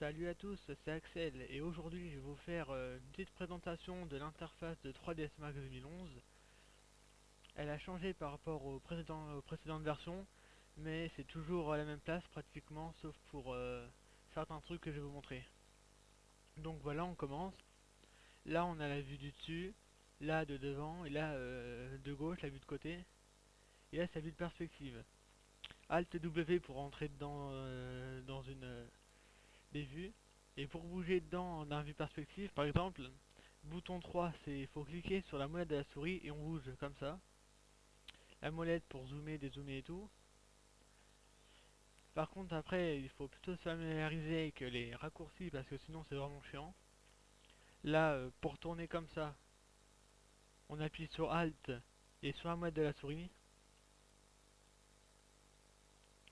Salut à tous, c'est Axel et aujourd'hui je vais vous faire une petite présentation de l'interface de 3ds Max 2011. Elle a changé par rapport aux précédentes versions, mais c'est toujours à la même place pratiquement, sauf pour certains trucs que je vais vous montrer. Donc voilà, on commence. Là on a la vue du dessus, là de devant, et là de gauche, la vue de côté, et là c'est la vue de perspective. Alt W pour entrer dans une des vues. Et pour bouger dedans d'un vue perspective, par exemple, bouton 3, c'est il faut cliquer sur la molette de la souris et on bouge comme ça. La molette pour zoomer, dézoomer et tout. Par contre après, il faut plutôt se familiariser avec les raccourcis parce que sinon c'est vraiment chiant. Là, pour tourner comme ça, on appuie sur Alt et sur la molette de la souris.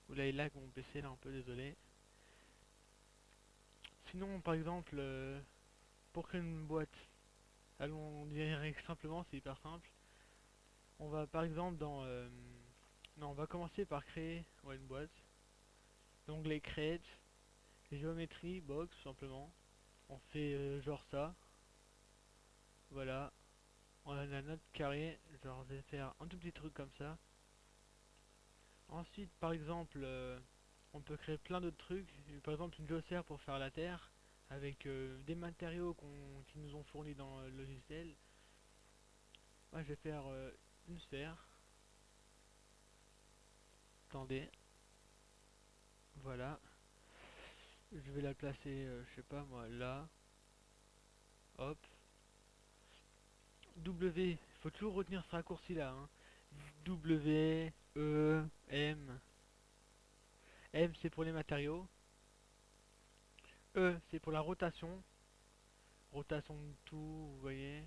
Oula, il lag mon PC là un peu, désolé. Sinon, par exemple, pour créer une boîte, allons dire simplement, c'est hyper simple. On va par exemple dans... non, on va commencer par créer une boîte. L'onglet Create, géométrie, box, tout simplement. On fait genre ça. Voilà. On a notre carré. Genre, je vais faire un tout petit truc comme ça. Ensuite, par exemple, on peut créer plein d'autres trucs. Par exemple, une glossaire pour faire la terre. Avec des matériaux qui nous ont fournis dans le logiciel. Moi, je vais faire une sphère. Attendez. Voilà. Je vais la placer, je sais pas moi, là. Hop. W, il faut toujours retenir ce raccourci là. Hein. W, E, M. M c'est pour les matériaux. E c'est pour la rotation. Rotation de tout, vous voyez.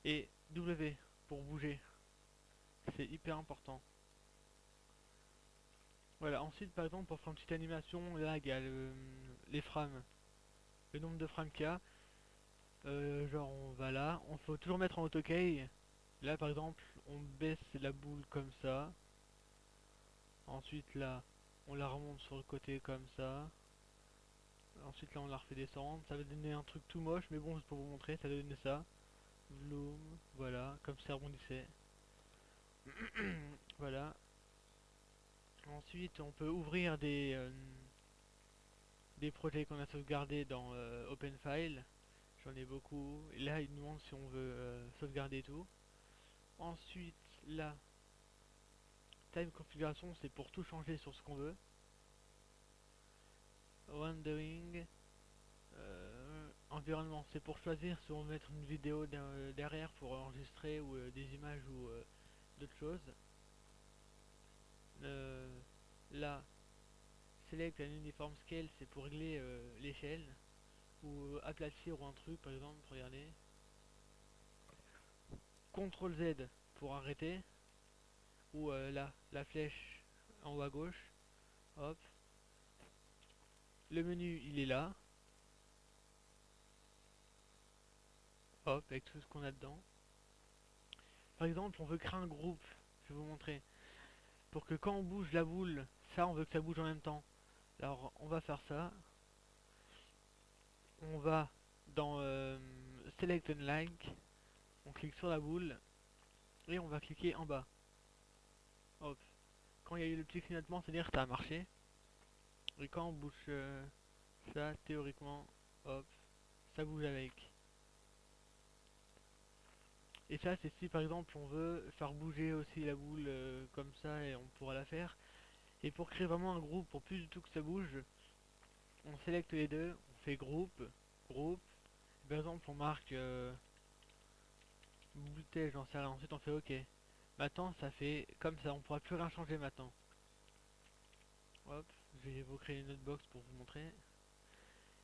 Et W pour bouger. C'est hyper important. Voilà, ensuite par exemple pour faire une petite animation, là il y a les frames. Le nombre de frames qu'il y a. Genre on va là. On faut toujours mettre en autokey. Là par exemple on baisse la boule comme ça. Ensuite là, on la remonte sur le côté comme ça. Ensuite là on la refait descendre. Ça va donner un truc tout moche, mais bon c'est pour vous montrer, ça va donner ça. Vloom, voilà, comme ça rebondissait. Voilà. Ensuite on peut ouvrir des projets qu'on a sauvegardés dans Open File. J'en ai beaucoup. Et là il nous demande si on veut sauvegarder tout. Ensuite là, Time configuration c'est pour tout changer sur ce qu'on veut. Rendering, environnement, c'est pour choisir si on veut mettre une vidéo derrière pour enregistrer ou des images ou d'autres choses. Euh, Là, select un uniform scale, c'est pour régler l'échelle ou aplatir ou un truc, par exemple, regardez. CTRL Z pour arrêter ou là, la flèche en haut à gauche. Hop. Le menu, il est là. Hop, avec tout ce qu'on a dedans. Par exemple, on veut créer un groupe. Je vais vous montrer. Pour que quand on bouge la boule, ça, on veut que ça bouge en même temps. Alors, on va faire ça. On va dans Select and Like. On clique sur la boule. Et on va cliquer en bas. Hop. Quand il y a eu le petit clignotement, c'est-à-dire que ça a marché. Et quand on bouge ça, théoriquement, hop, ça bouge avec. Et ça, c'est si par exemple on veut faire bouger aussi la boule comme ça, et on pourra la faire. Et pour créer vraiment un groupe, pour plus du tout que ça bouge, on sélecte les deux, on fait groupe, groupe. Par exemple, on marque bouteille, j'en sais rien. Ensuite, on fait OK. Maintenant, ça fait comme ça, on pourra plus rien changer maintenant. Hop, je vais vous créer une autre box pour vous montrer.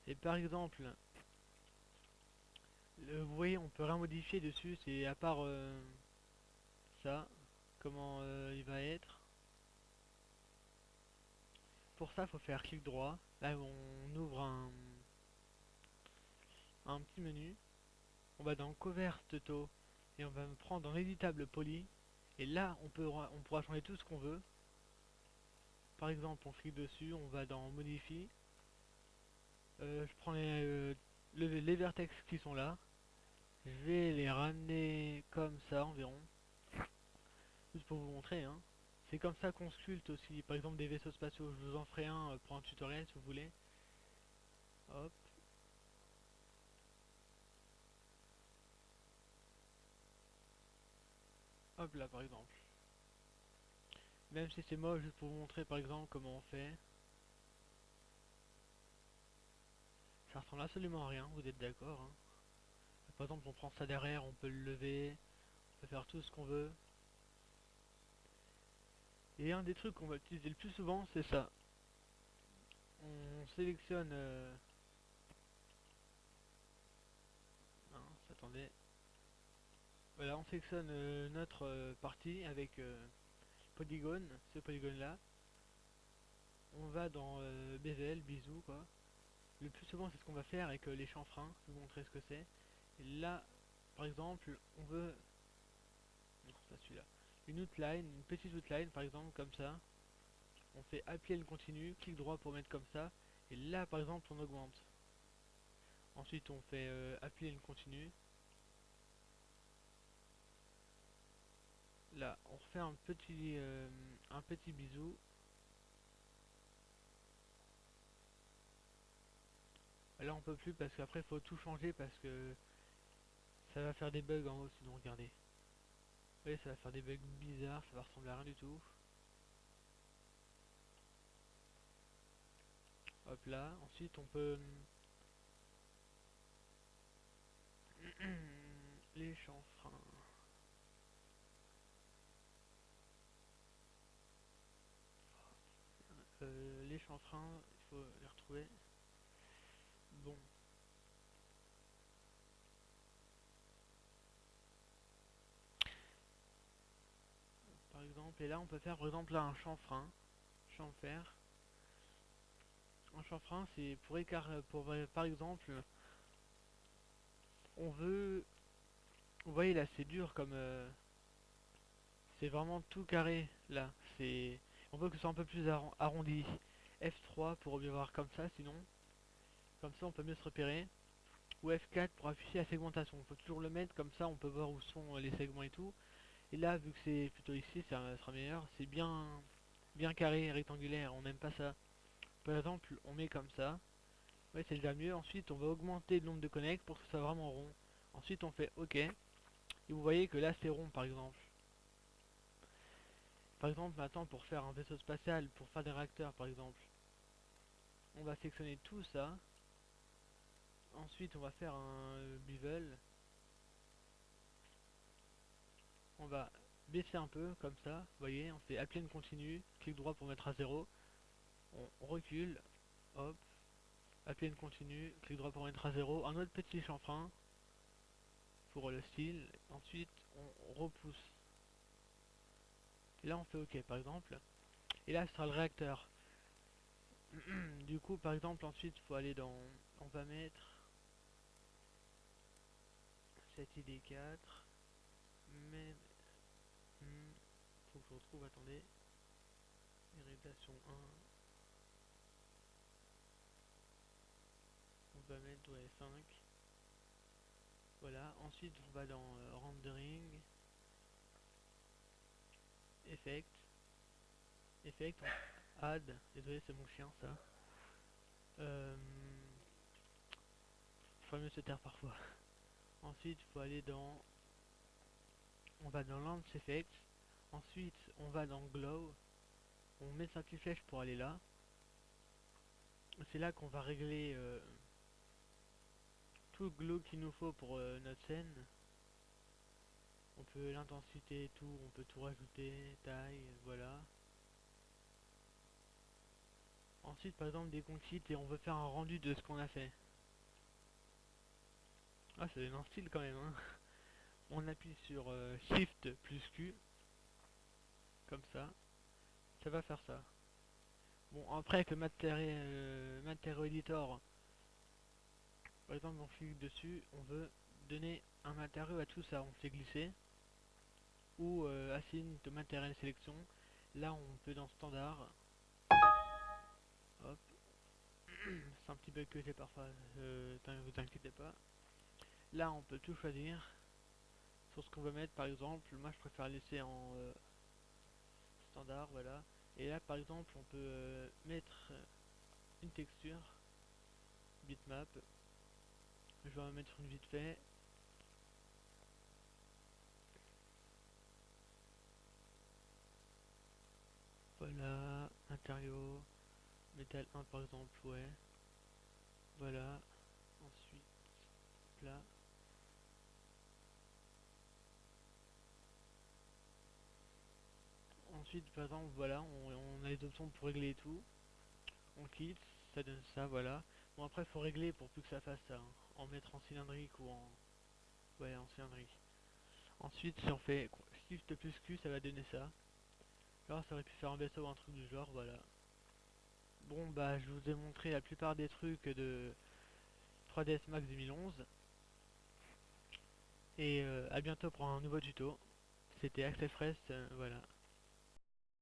Et par exemple, vous voyez, on peut rien modifier dessus, c'est à part ça, comment il va être. Pour ça, faut faire clic droit. Là, on ouvre un petit menu. On va dans Cover Tuto et on va me prendre dans l'éditable poly. Et là, on pourra changer tout ce qu'on veut. Par exemple, on clique dessus, on va dans Modifie. Je prends les vertex qui sont là, je vais les ramener comme ça environ, juste pour vous montrer, hein. C'est comme ça qu'on sculpte aussi, par exemple des vaisseaux spatiaux. Je vous en ferai un pour un tutoriel si vous voulez. Hop, hop là par exemple. Même si c'est moche, juste pour vous montrer par exemple comment on fait. Ça ressemble absolument à rien, vous êtes d'accord, hein. Par exemple, on prend ça derrière, on peut le lever, on peut faire tout ce qu'on veut. Et un des trucs qu'on va utiliser le plus souvent, c'est ça. On sélectionne... mince, attendez. Voilà, on sélectionne notre partie avec polygone, ce polygone là. On va dans bevel, bisous quoi. Le plus souvent c'est ce qu'on va faire avec les chanfreins, je vais vous montrer ce que c'est. Et là, par exemple, on veut... Non, ça celui-là. Une outline, une petite outline par exemple, comme ça. On fait appuyer le continu, clic droit pour mettre comme ça. Et là par exemple on augmente. Ensuite on fait appuyer le continu. Là on refait un petit bisou. Là on peut plus parce qu'après il faut tout changer parce que ça va faire des bugs en haut sinon regardez. Vous voyez ça va faire des bugs bizarres, ça va ressembler à rien du tout. Hop là, ensuite on peut les chanfreins. Les chanfreins, il faut les retrouver. Bon, par exemple, et là on peut faire par exemple là un chanfrein, chanfer. Un chanfrein c'est pour écart, pour par exemple, on veut, vous voyez là c'est dur comme, c'est vraiment tout carré là. C'est, on veut que ce soit un peu plus arrondi. F3 pour bien voir comme ça, sinon, comme ça on peut mieux se repérer. Ou F4 pour afficher la segmentation. Il faut toujours le mettre comme ça, on peut voir où sont les segments et tout. Et là, vu que c'est plutôt ici, ça sera meilleur. C'est bien carré, rectangulaire. On n'aime pas ça. Par exemple, on met comme ça. Ouais, c'est déjà mieux. Ensuite, on va augmenter le nombre de connects pour que ce soit vraiment rond. Ensuite, on fait OK. Et vous voyez que là, c'est rond, par exemple. Par exemple, maintenant, pour faire un vaisseau spatial, pour faire des réacteurs, par exemple, on va sélectionner tout ça. Ensuite, on va faire un bevel. On va baisser un peu, comme ça. Vous voyez, on fait appeler une continue. Clic droit pour mettre à 0. On recule. Hop. Appeler une continue. Clic droit pour mettre à 0. Un autre petit chanfrein pour le style. Ensuite, on repousse. Et là, on fait OK, par exemple. Et là, ce sera le réacteur. Du coup, par exemple, ensuite, il faut aller dans... On va mettre cette ID 4. Mais... faut que je retrouve, attendez. Irritation 1. On va mettre, ouais, 5. Voilà. Ensuite, on va dans Rendering. Effect. Effect. Add. Désolé, c'est mon chien, ça. Euh... Faut mieux se taire parfois. Ensuite, il faut aller dans... On va dans Lens Effect. Ensuite, on va dans Glow. On met sa petite flèche pour aller là. C'est là qu'on va régler tout le glow qu'il nous faut pour notre scène. On peut l'intensité et tout, on peut tout rajouter, taille, voilà. Ensuite, par exemple, dès qu'on quitte et on veut faire un rendu de ce qu'on a fait. Ah, ça donne un style quand même, hein. On appuie sur Shift plus Q, comme ça va faire ça. Bon, après avec le matériau editor, par exemple on clique dessus, on veut donner un matériau à tout ça, on fait glisser, ou assign de matériel sélection, là on peut dans standard, hop, c'est un petit bugs que j'ai parfois, vous inquiétez pas. Là on peut tout choisir sur ce qu'on veut mettre. Par exemple moi je préfère laisser en standard, voilà. Et là par exemple on peut mettre une texture bitmap. Je vais en mettre une vite fait. Voilà, intérieur, métal 1 par exemple, ouais. Voilà, ensuite plat. Ensuite par exemple voilà, on a les options pour régler et tout. On quitte, ça donne ça, voilà. Bon après faut régler pour plus que ça fasse ça, hein. En mettre en cylindrique ou en... Ouais, en cylindrique. Ensuite si on fait Shift plus Q ça va donner ça. Alors ça aurait pu faire un vaisseau ou un truc du genre, voilà. Bon bah je vous ai montré la plupart des trucs de 3ds Max 2011. Et à bientôt pour un nouveau tuto. C'était Axel Fraisse, voilà.